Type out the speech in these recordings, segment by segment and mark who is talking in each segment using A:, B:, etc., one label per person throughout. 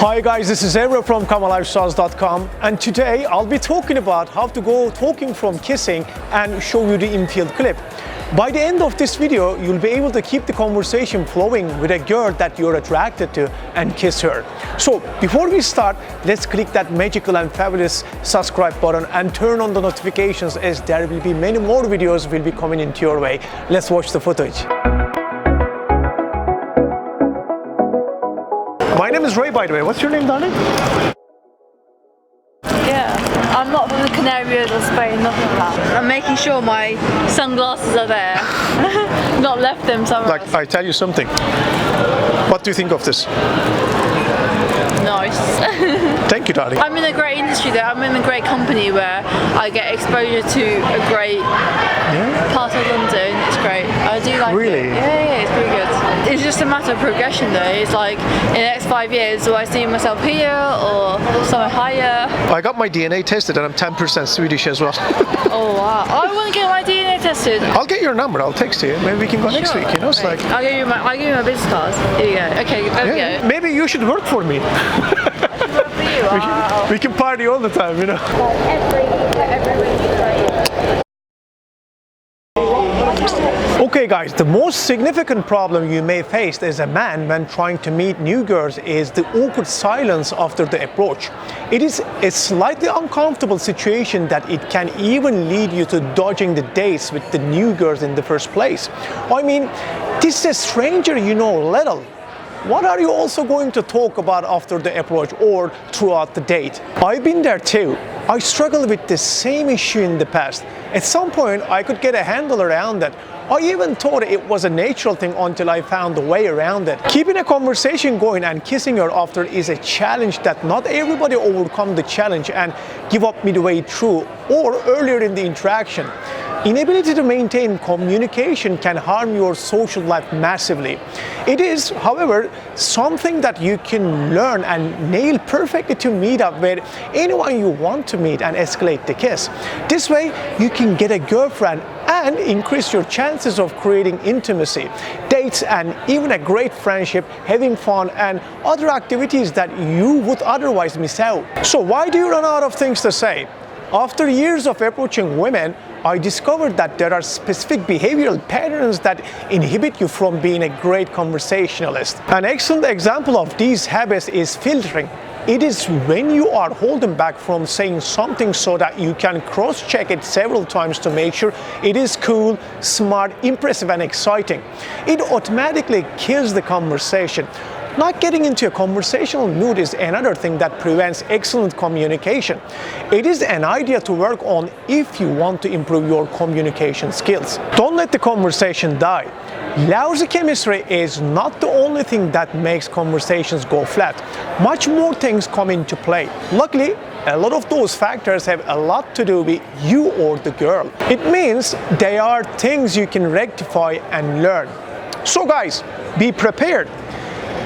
A: Hi guys, this is Evra from kamalifestyles.com, and today I'll be talking about how to go talking from kissing and show you the infield clip. By the end of this video, you'll be able to keep the conversation flowing with a girl that you're attracted to and kiss her. So before we start, let's click that magical and fabulous subscribe button and turn on the notifications, as there will be many more videos will be coming into your way. Let's watch the footage. My name is Ray, by the way. What's your name, darling?
B: Yeah, I'm not from the Canary Isles of Spain, nothing like that. I'm making sure my sunglasses are there, not left them somewhere else.
A: I tell you something. What do you think of this?
B: Nice.
A: Thank you, darling.
B: I'm in a great industry though. I'm in a great company where I get exposure to a great part of London. It's great. I do like
A: Really?
B: it. Yeah, it's pretty good. It's just a matter of progression though. It's like in the next 5 years, do I see myself here or somewhere higher?
A: I got my DNA tested and I'm 10% Swedish as well.
B: Oh wow. I want to get my DNA tested.
A: I'll get your number. I'll text you. Maybe we can go next week. You know, it's like.
B: I'll give you my business cards. Here you go. Okay, there we go.
A: Maybe you should work for me.
B: Wow.
A: We can party all the time, you know. Okay guys, the most significant problem you may face as a man when trying to meet new girls is the awkward silence after the approach. It is a slightly uncomfortable situation that it can even lead you to dodging the dates with the new girls in the first place. I mean, this is a stranger you know little. What are you also going to talk about after the approach or throughout the date? I've been there too. I struggled with the same issue in the past. At some point, I could get a handle around it. I even thought it was a natural thing until I found a way around it. Keeping a conversation going and kissing her after is a challenge that not everybody overcome the challenge and give up midway through or earlier in the interaction. Inability to maintain communication can harm your social life massively. It is, however, something that you can learn and nail perfectly to meet up with anyone you want to meet and escalate the kiss. This way, you can get a girlfriend and increase your chances of creating intimacy, dates, and even a great friendship, having fun, and other activities that you would otherwise miss out. So why do you run out of things to say? After years of approaching women, I discovered that there are specific behavioral patterns that inhibit you from being a great conversationalist. An excellent example of these habits is filtering. It is when you are holding back from saying something so that you can cross-check it several times to make sure it is cool, smart, impressive, and exciting. It automatically kills the conversation. Not getting into a conversational mood is another thing that prevents excellent communication. It is an idea to work on if you want to improve your communication skills. Don't let the conversation die. Lousy chemistry is not the only thing that makes conversations go flat. Much more things come into play. Luckily, a lot of those factors have a lot to do with you or the girl. It means they are things you can rectify and learn. So guys, be prepared.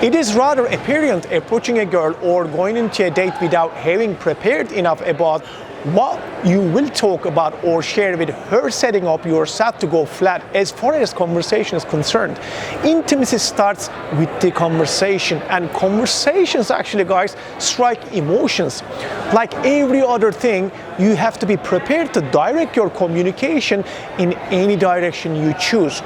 A: It is rather apparent approaching a girl or going into a date without having prepared enough about what you will talk about or share with her, setting up yourself to go flat as far as conversation is concerned. Intimacy starts with the conversation, and conversations actually, guys, strike emotions. Like every other thing, you have to be prepared to direct your communication in any direction you choose.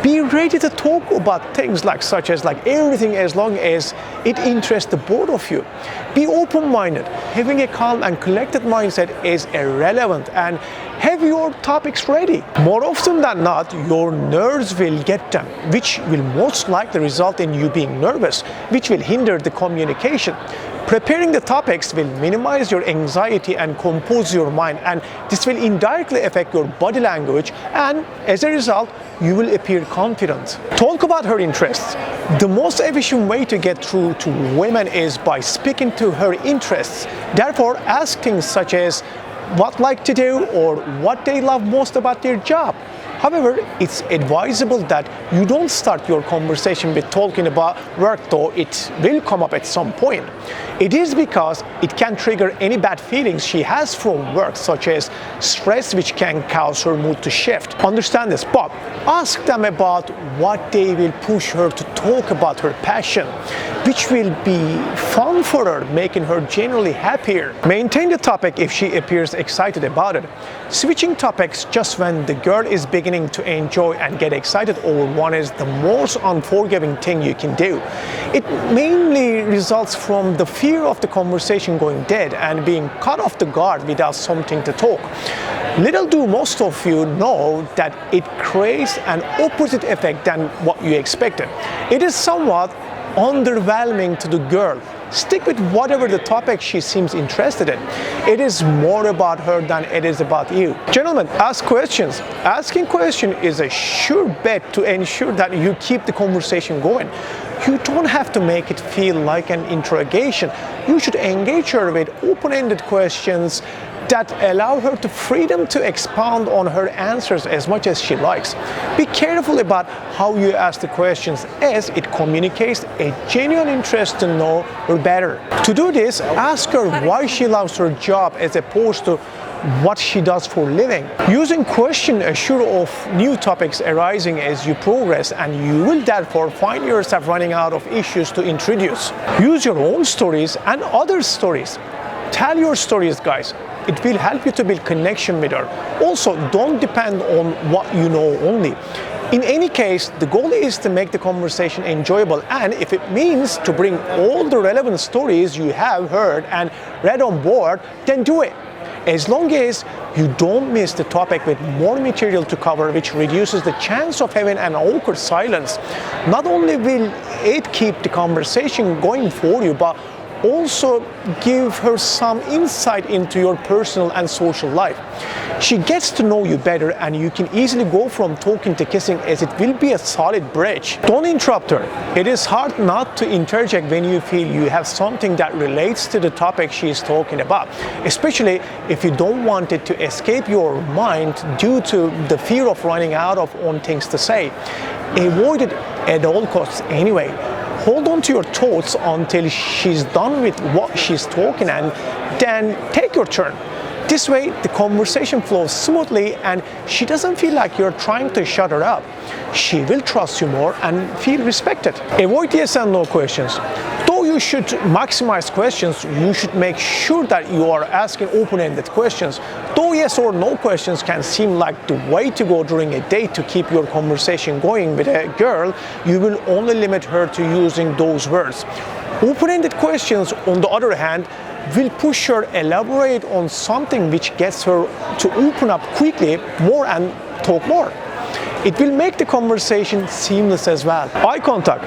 A: Be ready to talk about things such as everything, as long as it interests the both of you. Be open-minded. Having a calm and collected mindset is irrelevant, and have your topics ready. More often than not, your nerves will get them, which will most likely result in you being nervous, which will hinder the communication. Preparing the topics will minimize your anxiety and compose your mind, and this will indirectly affect your body language, and as a result, you will appear confident. Talk about her interests. The most efficient way to get through to women is by speaking to her interests. Therefore, ask things such as what like to do or what they love most about their job. However, it's advisable that you don't start your conversation with talking about work, though it will come up at some point. It is because it can trigger any bad feelings she has from work, such as stress, which can cause her mood to shift. Understand this, but ask them about what they will push her to talk about her passion. which will be fun for her, making her generally happier. Maintain the topic if she appears excited about it. Switching topics just when the girl is beginning to enjoy and get excited over one is the most unforgiving thing you can do. It mainly results from the fear of the conversation going dead and being caught off the guard without something to talk. Little do most of you know that it creates an opposite effect than what you expected. It is somewhat underwhelming to the girl. Stick with whatever the topic she seems interested in. It is more about her than it is about you. Gentlemen, ask questions. Asking questions is a sure bet to ensure that you keep the conversation going. You don't have to make it feel like an interrogation. You should engage her with open-ended questions that allow her the freedom to expound on her answers as much as she likes. Be careful about how you ask the questions, as it communicates a genuine interest to know her better. To do this, ask her why she loves her job as opposed to what she does for a living. Using questions assure of new topics arising as you progress, and you will therefore find yourself running out of issues to introduce. Use your own stories and others' stories. Tell your stories, guys. It will help you to build connection with her. Also, don't depend on what you know only. In any case, the goal is to make the conversation enjoyable, and if it means to bring all the relevant stories you have heard and read on board, then do it. As long as you don't miss the topic with more material to cover, which reduces the chance of having an awkward silence. Not only will it keep the conversation going for you, but also give her some insight into your personal and social life. She gets to know you better, and you can easily go from talking to kissing, as it will be a solid bridge. Don't interrupt her. It is hard not to interject when you feel you have something that relates to the topic she is talking about, especially if you don't want it to escape your mind due to the fear of running out of own things to say. Avoid it at all costs anyway. Hold on to your thoughts until she's done with what she's talking, and then take your turn. This way, the conversation flows smoothly and she doesn't feel like you're trying to shut her up. She will trust you more and feel respected. Avoid yes and no questions. Though you should maximize questions, you should make sure that you are asking open-ended questions. Though yes or no questions can seem like the way to go during a date to keep your conversation going with a girl, you will only limit her to using those words. Open-ended questions, on the other hand, will push her elaborate on something, which gets her to open up quickly more and talk more. It will make the conversation seamless as well. Eye contact.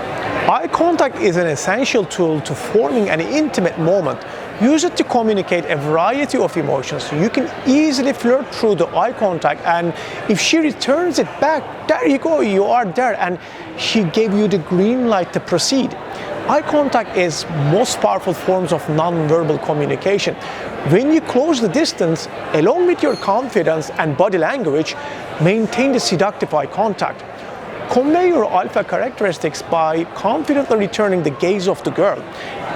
A: Eye contact is an essential tool to forming an intimate moment. Use it to communicate a variety of emotions. You can easily flirt through the eye contact, and if she returns it back, there you go, you are there, and she gave you the green light to proceed. Eye contact is most powerful forms of non-verbal communication. When you close the distance, along with your confidence and body language, maintain the seductive eye contact. Convey your alpha characteristics by confidently returning the gaze of the girl.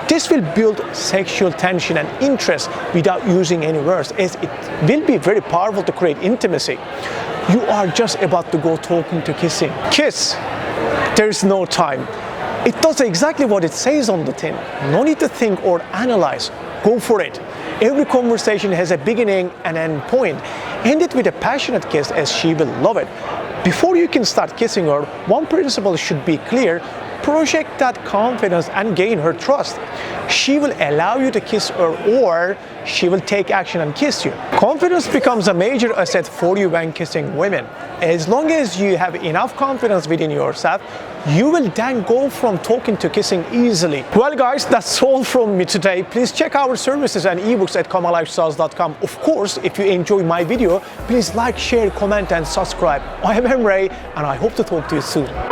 A: This will build sexual tension and interest without using any words, as it will be very powerful to create intimacy. You are just about to go talking to kissing. Kiss. There is no time. It does exactly what it says on the tin. No need to think or analyze. Go for it. Every conversation has a beginning and end point. End it with a passionate kiss, as she will love it. Before you can start kissing her, one principle should be clear. Project that confidence and gain her trust. She will allow you to kiss her, or she will take action and kiss you. Confidence becomes a major asset for you when kissing women. As long as you have enough confidence within yourself, you will then go from talking to kissing easily. Well guys, that's all from me today. Please check our services and ebooks at kamalifestyles.com. Of course, if you enjoyed my video, please like, share, comment and subscribe. I am Emre, and I hope to talk to you soon.